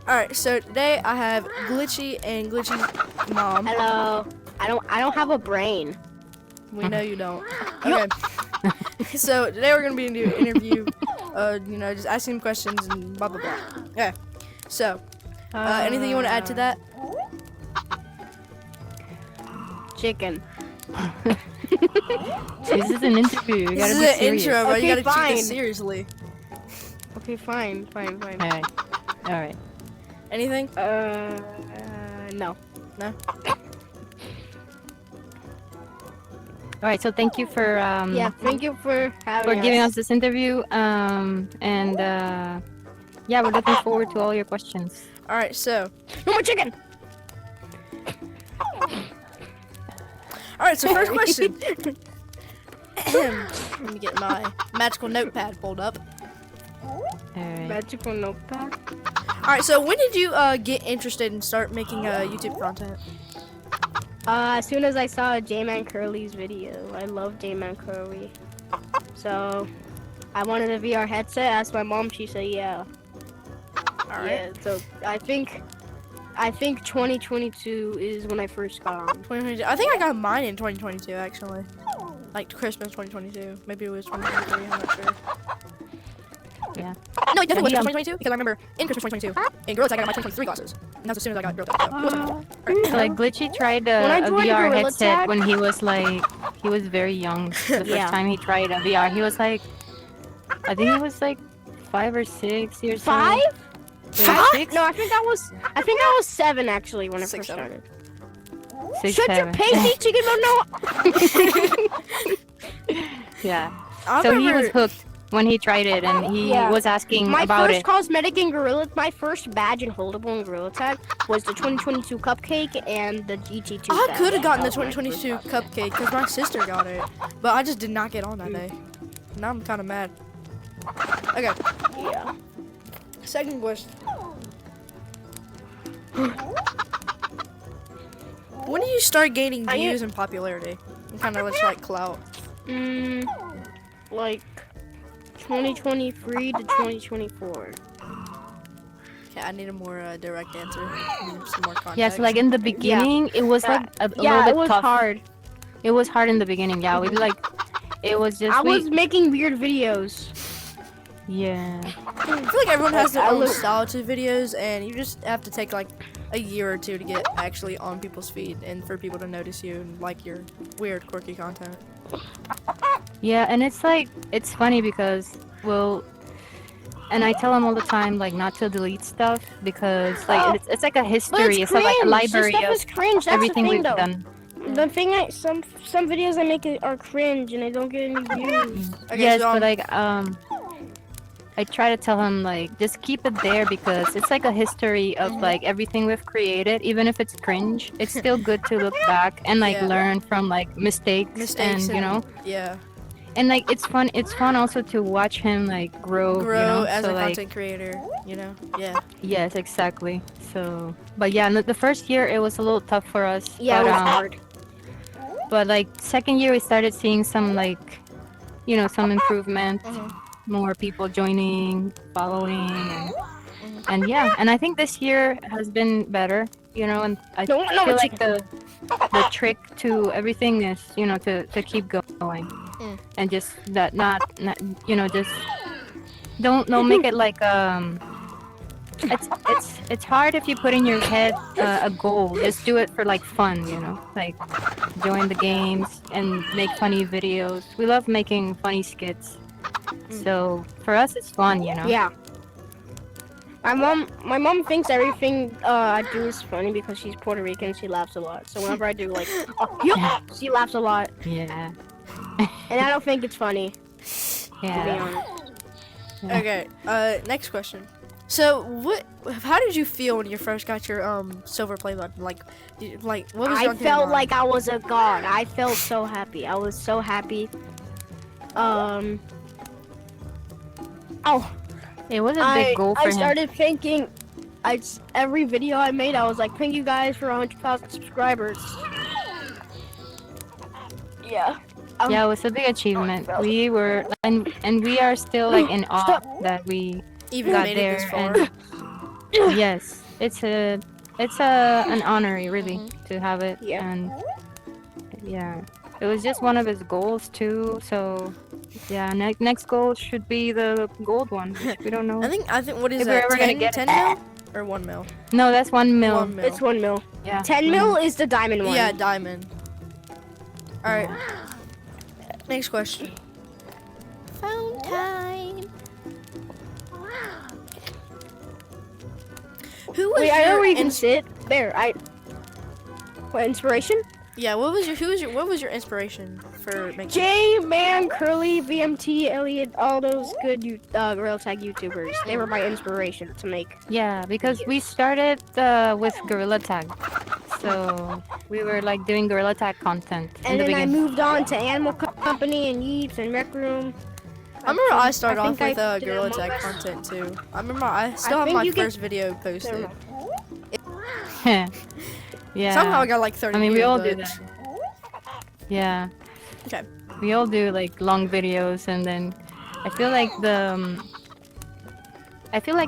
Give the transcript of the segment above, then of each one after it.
Alright, so today I have Glitchy and Glitchy's mom. Hello. I don't have a brain. We know you don't. Okay. So today we're gonna be doing an interview. Just asking questions and blah blah blah. Okay. So, anything you want to add to that? Chicken. This is an interview. You This gotta is be an serious. intro, bro. Okay, You gotta take fine. this seriously. Okay, fine. All right. Anything? No. No. All right. So thank you for Yeah, thank you for having giving us this interview. Yeah, we're looking forward to all your questions. Alright, so. No more chicken. Alright, so first question. Let me get my magical notepad pulled up. All right. Magical notepad. Alright, so when did you get interested in start making YouTube content? As soon as I saw J-Man Curly's video, I love J-Man Curly. So, I wanted a VR headset. Asked my mom. She said, "Yeah." Alright. Yeah. So I think 2022 is when I first got on. 2022. I think I got mine in 2022 actually. Like Christmas 2022. Maybe it was 2023. I'm not sure. Yeah. No, it definitely was 2022 because I remember in Christmas 2022 in Gorilla Tag I got my 2023 glasses, and that's as soon as I got Gorilla Tag. So like Glitchy tried When I a joined VR Gorilla headset Tag- when he was very young. The first Yeah. time he tried a VR, he was like, I think he was like 5 or 6 years old. 5? Maybe 6? No, I think I was 7 actually when I 6, first 7. started. 6, Shut your 7. pasty chicken no. Yeah. I So he was remember. hooked when he tried it, and he Yeah. was asking My about first it. cosmetic in Gorilla, my first badge and holdable in Gorilla Tag was the 2022 cupcake and the GT2. I badge. could have gotten the That was my 2022 first cupcake because my sister got it, but I just did not get on that day. Now I'm kind of mad. Okay, cosmetic. Yeah. second question. When do you start gaining views and popularity? And kind of like clout. Like 2023 to 2024. Okay, I need a more direct answer. I need some more context. Yeah, so like in the beginning, it was like a little bit it was tough. hard. It was hard in the beginning. Yeah, we like, it was just. I was making weird videos. Yeah. I feel like everyone has their I own look- style to videos, and you just have to take like a year or two to get actually on people's feed and for people to notice you and like your weird, quirky content. Yeah, and it's like, it's funny because, well, and I tell him all the time, like, not to delete stuff because, like, it's like a But history. It's like a cringe. library This stuff of is cringe. That's everything the thing, we've though. done. The thing, some videos I make are cringe and I don't get any views. Okay, Yes, so, but like, I try to tell him, like, just keep it there because it's like a history of, like, everything we've created. Even if it's cringe, it's still good to look back and, like, Yeah. learn from, like, mistakes and, you know. yeah, And, like, it's fun also to watch him, like, grow, you know? as so, a like, content creator. You know, yeah. yes, exactly. So, but yeah, the first year it was a little tough for us. Yeah, but, it was hard. But like second year we started seeing some like, you know, some improvement, Mhm. more people joining, following, and yeah. And I think this year has been better, you know. And I No, no, feel it's- like the trick to everything is, you know, to keep going, and just that not you know, just don't make it like it's hard if you put in your head a goal. Just do it for like fun, you know, like join the games and make funny videos. We love making funny skits, so for us it's fun, you know. Yeah. My mom thinks everything I do is funny because she's Puerto Rican. She laughs a lot. So whenever I do like, she laughs a lot, Yeah. and I don't think it's funny. To be Yeah. honest. Yeah. Okay, next question. So, how did you feel when you first got your silver play button? Like, what was I your felt like I was a god. I felt so happy. I was so happy. Oh, It was a big goal for I him. started thinking. Every video I made, I was like, "Thank you guys for 100,000 subscribers." Yeah. Yeah, it was a big achievement. We were and we are still like in awe Stop. that we even got made it this there far. and Yes, it's an honor really to have it. Yeah. And yeah, it was just one of his goals too. So yeah, next goal should be the gold one, which we don't know. I think what is If we're that? ever gonna 10, get 10 it. mil or 1 mil? No, that's 1 mil. 1 mil. It's 1 mil. Yeah. 10 mil is the diamond one. Yeah, diamond. All right. Next question. Phone time. Who was Wait, I know your where you can sit. There, What, inspiration? Yeah, what was your inspiration for making? J-Man, Curly, VMT, Elliot, all those good Gorilla Tag YouTubers. They were my inspiration to make. Yeah, because we started with Gorilla Tag, so we were like doing Gorilla Tag content in And the then I beginning. moved on to Animal Company and Yeeps and Rec Room. I remember I started think off with I did Gorilla Among Tag Us. content too. I remember I still have think my you can- first video posted. Yeah. Somehow I got like 30 I mean, we views, all but- do that. Yeah. Okay. We all do like long videos, and then I feel like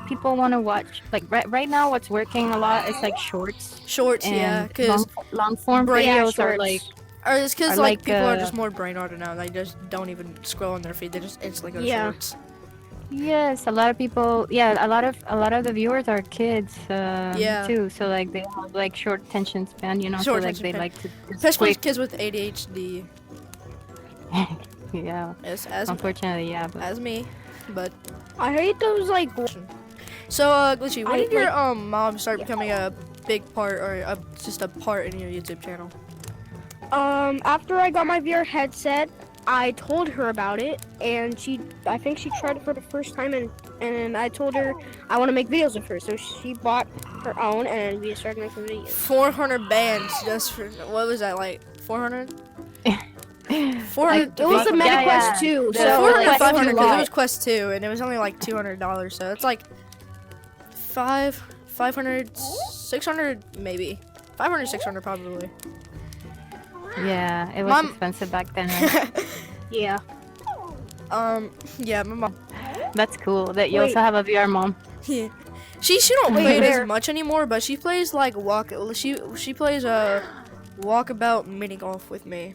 people want to watch like right now. What's working a lot is like shorts. Shorts, And yeah, because long form Brain videos are shorts. like or it's because Or like like, people are uh, just more brain rotted now. They just don't even scroll on their feed. They just instantly go to Yeah. shorts. yes, a lot of people. Yeah, a lot of the viewers are kids. Yeah. Too. So like they have like short attention span, you know. Short so like attention they span. like to just Especially quick. kids with ADHD. Yeah. As Unfortunately, yeah. But me, but I hate those like. so Glitchy, when I did your like- mom start becoming a big part or just a part in your YouTube channel? After I got my VR headset, I told her about it, and I think she tried it for the first time, and I told her I want to make videos with her, so she bought her own, and we started making videos. 400 bands just for what was that like 400? 400. It was the Yeah, Meta yeah. Quest 2, The- so 400 like, or 500 it was a because it lot. was Quest 2 and it was only like $200, so it's like 500, 600 maybe. 500, 600 probably. yeah, it was Mom- expensive back then. Right? Yeah. Yeah, my mom. That's cool that you Wait. also have a VR mom. Yeah. She don't Wait, play it there. as much anymore, but she plays like she plays walkabout mini golf with me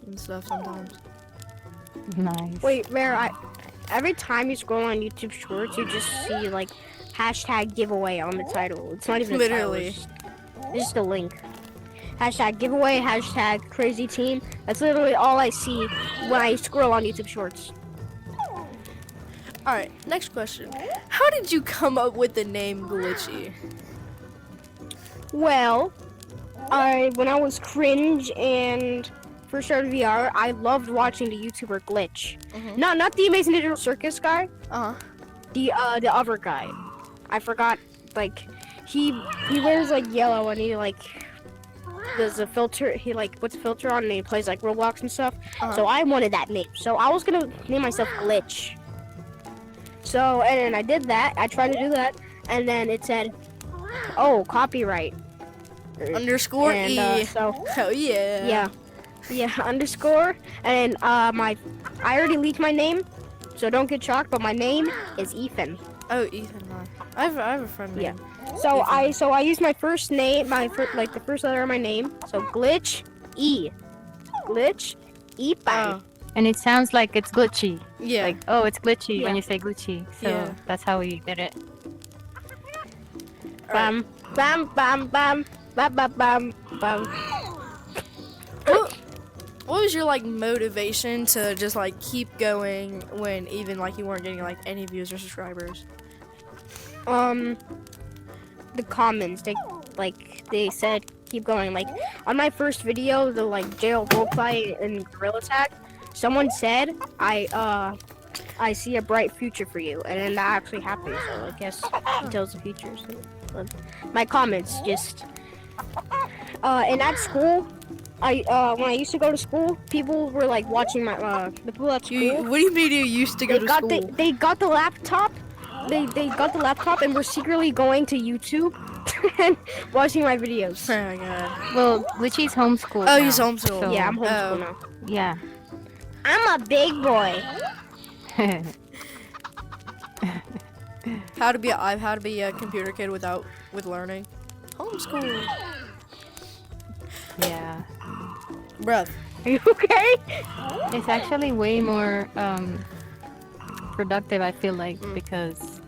and stuff sometimes. Nice. Wait, Rare, every time you scroll on YouTube Shorts, you just see like hashtag giveaway on the title. It's not even Literally. a title, it's just a link. Hashtag giveaway, hashtag crazy team. That's literally all I see when I scroll on YouTube Shorts. All right, next question. How did you come up with the name Glitchy? Well, when I was cringe and first started VR, I loved watching the YouTuber Glitch. Mhm. Not the Amazing Digital Circus guy, Uh huh. the other guy. I forgot. Like he wears like yellow and he like does a filter. He like puts a filter on and he plays like Roblox and stuff. Uh-huh. So I wanted that name. So I was gonna name myself Glitch. So and then I did that. I tried to do that, and then it said, "Oh, copyright." Underscore And, E. so Oh yeah. yeah, underscore. And I already leaked my name, so don't get shocked. But my name is Ethan. Oh, Ethan. I have a friend Yeah. named. So Ethan. I used my first name, like the first letter of my name. So Glitch E. Glitch E. Oh, And it sounds like it's glitchy. yeah. Like, oh, it's glitchy Yeah. when you say glitchy. So Yeah. that's how we did it. Bam, bam, bam, bam, bam, bam, bam, bam. What was your like motivation to just like keep going when even like you weren't getting like any views or subscribers? The comments, they said keep going. Like on my first video, the like jail roleplay and Gorilla Tag, someone said I see a bright future for you, and then that actually happened. So I guess it tells the future. So, my comments just and at school, when I used to go to school, people were like watching my the people at school. What do you mean you used to go to school? They got the laptop. They got the laptop and were secretly going to YouTube and watching my videos. Oh my god. Well, glitchy's homeschooled. Oh, he's now, homeschooled. so- Yeah, I'm Oh. homeschooled now. Yeah. I'm a big boy. how to be a computer kid with learning. Homeschool. Yeah. Bruh. Are you okay? It's actually way more productive, I feel like, because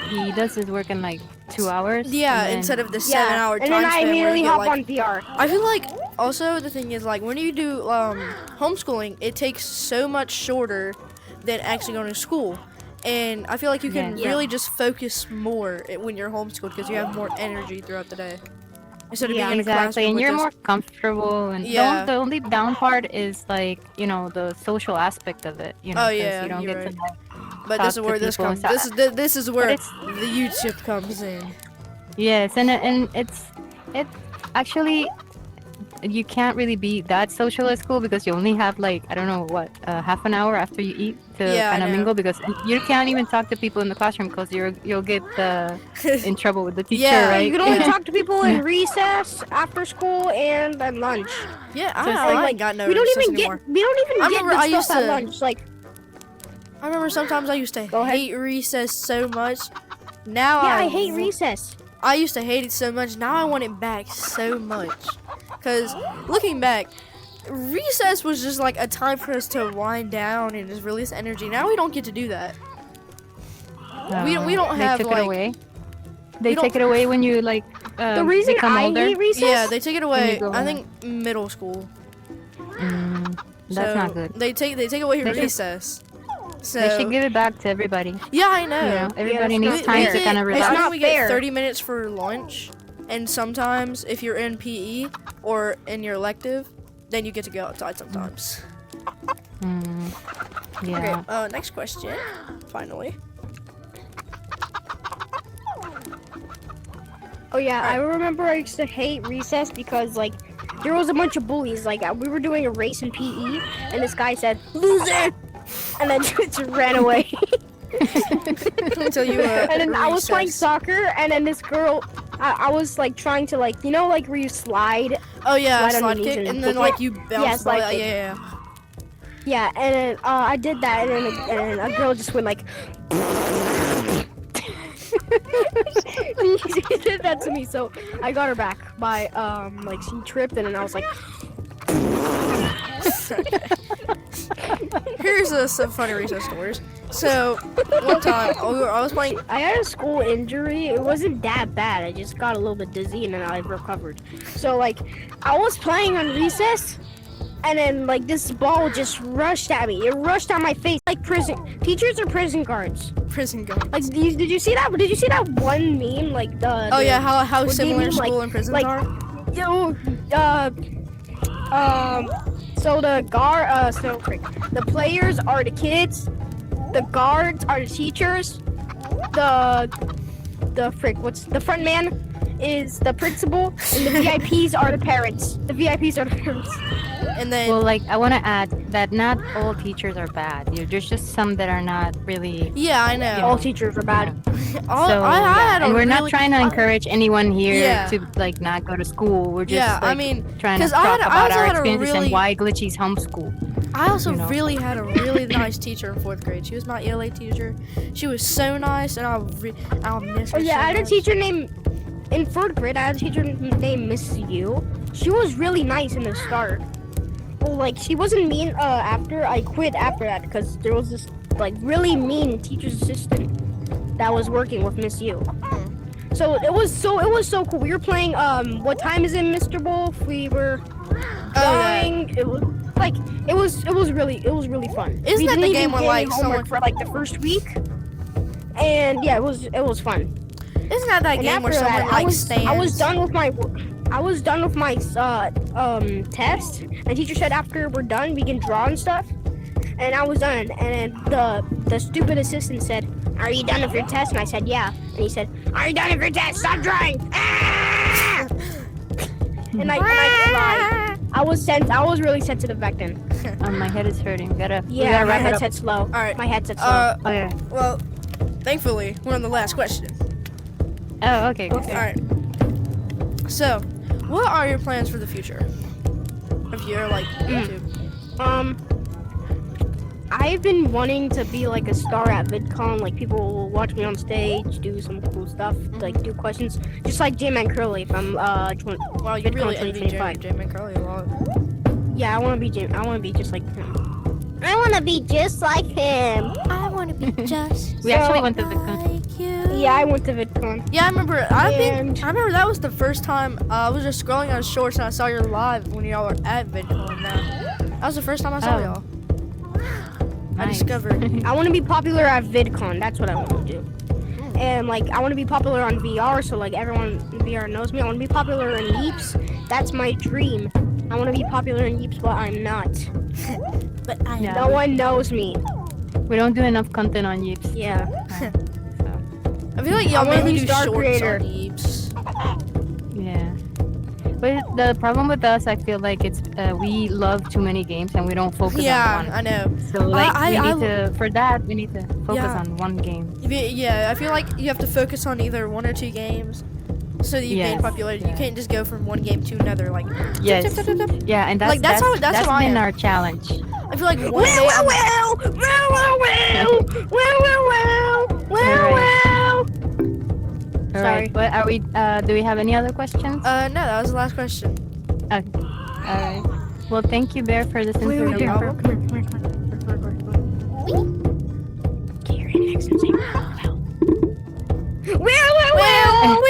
he does his work in like 2 hours. Yeah, and then- instead of the 7-hour time and then I span where immediately you get, hop like, on VR. I feel like also the thing is like when you do homeschooling, it takes so much shorter than actually going to school. And I feel like you can Yeah. really just focus more when you're homeschooled because you have more energy throughout the day. Instead of Yeah, being in a Exactly, classroom and with you're just- more comfortable. And Yeah. the only down part is like, you know, the social aspect of it. You know, Oh, 'cause yeah, you don't you're get right. to like, But talk this is to where this people comes. and This is where it's- the YouTube comes in. yes, and it's actually, you can't really be that social at school because you only have like, I don't know what, half an hour after you eat to Yeah, I kind of know. mingle, because you can't even talk to people in the classroom because you'll get in trouble with the teacher, Yeah, right? You can only Yeah. talk to people in recess, after school, and at lunch. Yeah, So it's I like, ain't got no we don't recess even anymore. get I good remember I stuff used at to- lunch. Like, I remember sometimes I used to Go ahead. hate recess so much. Now yeah, I hate recess. I used to hate it so much. Now I want it back so much. Cause looking back, recess was just like a time for us to wind down and just release energy. Now we don't get to do that. we don't have, They took like- it away. They don't- take it away when you like The reason become I older. hate recess. Yeah, they take it away. go I on. think middle school. That's So not good. They take away They should- recess. So They should give it back to everybody. yeah, I know. You know, everybody it's needs not time fair. to kind of I relax. think not we fair. get 30 minutes for lunch, and sometimes if you're in PE or in your elective, then you get to go outside sometimes. Yeah. Okay, next question. Finally. Oh yeah, I remember I used to hate recess because like there was a bunch of bullies. Like we were doing a race in PE, and this guy said "loser," and then just ran away. Until you And then I was playing recess. soccer, and then this girl, I was like trying to like, you know, like where you slide. Oh yeah, slide on slide your knees kick, and and then flip like it. you bounce. Yeah, the slide ball. kick. Yeah. Yeah, and then I did that, and a girl just went like. She did that to me, so I got her back by like she tripped, and then I was like. Here's some funny recess stories. So one time I was playing. I had a school injury. It wasn't that bad. I just got a little bit dizzy and then I recovered. So like, I was playing on recess, and then like this ball just rushed at me. It rushed at my face like prison. Teachers are prison guards. Prison guard. Like, did you see that? Did you see that one meme? Like the. Oh yeah, how what do you similar mean, school like- and prisons like- are. Yo, so the players are the kids, the guards are the teachers, the front man is the principal, and the VIPs are the parents. The VIPs are the parents. And then Well, like, I want to add that not all teachers are bad. There's just some that are not really. yeah, I know. All teachers are bad. All, So, I had a and we're really, not trying to encourage anyone here Yeah. to like not go to school. We're just Yeah, I like, mean, trying to 'cause talk I about also our had a experiences really- and why Glitchy's homeschool. I also you know. really had a really nice teacher in 4th grade. She was my ELA teacher. She was so nice, and I'll miss her. Oh yeah, so I had a much. teacher named in 4th grade. I had a teacher named Miss Yu. She was really nice in the start. Well, like she wasn't mean. After I quit after that because there was this like really mean teacher's assistant that was working with Miss Yu. So it was so cool. We were playing. What time is it, Mr. Wolf? We were playing. It was like it was really fun. Isn't We that didn't the even game where, get any like, homework for like the first week? And yeah, it was fun. Isn't that And game where after someone that, like I was stands? done with my test. And the teacher said after we're done we can draw and stuff. And I was done. And then the stupid assistant said, "Are you done with your test?" And I said, "Yeah." And he said, "Are you done with your test? Stop drawing!" Ah! and I cried. I was really sensitive back then. My head is hurting. We Yeah, gotta my wrap it up. headset's slow. All right. My headset's slow. Okay. Well, thankfully, we're on the last question. Oh, okay. All right. So, what are your plans for the future? If you're like YouTube. I've been wanting to be like a star at VidCon. Like people will watch me on stage, do some cool stuff, like do questions, just like J-Man Curly from Wow, you VidCon really envy 2025. J-Man Curly a lot. Yeah, I want to be I want to be just like him. I want to be just like him. I want to be just We actually went to VidCon. like you. Yeah, I went to VidCon. Yeah, I remember. I And- remember that was the first time I was just scrolling on shorts and I saw your live when y'all were at VidCon. That was the first time I saw Oh. y'all. I Nice. discovered. I want to be popular at VidCon. That's what I want to do. And like, I want to be popular on VR, so like everyone in VR knows me. I want to be popular in Yeeps. That's my dream. I want to be popular in Yeeps, but I'm not. But I Yeah. No one knows me. We don't do enough content on Yeeps. Yeah. I feel like y'all I wanna mainly be do star shorts creator. on Yeeps. Yeah. But the problem with us, I feel like it's we love too many games and we don't focus Yeah, on one. I know. So like I- we I- need to for that we need to focus Yeah. on one game. Yeah, I feel like you have to focus on either one or two games so that you gain Yes, popularity. You yeah. can't just go from one game to another. Like, Yes. tip, tip, tip, tip. Yeah, and Like, that's how I been am. our challenge. I feel like one day All Sorry. right. But are we? Do we have any other questions? no, that was the last question. Okay. All right. Well, thank you, Bear, for this Wait, interview. no problem. Okay, you're in next and say, Well,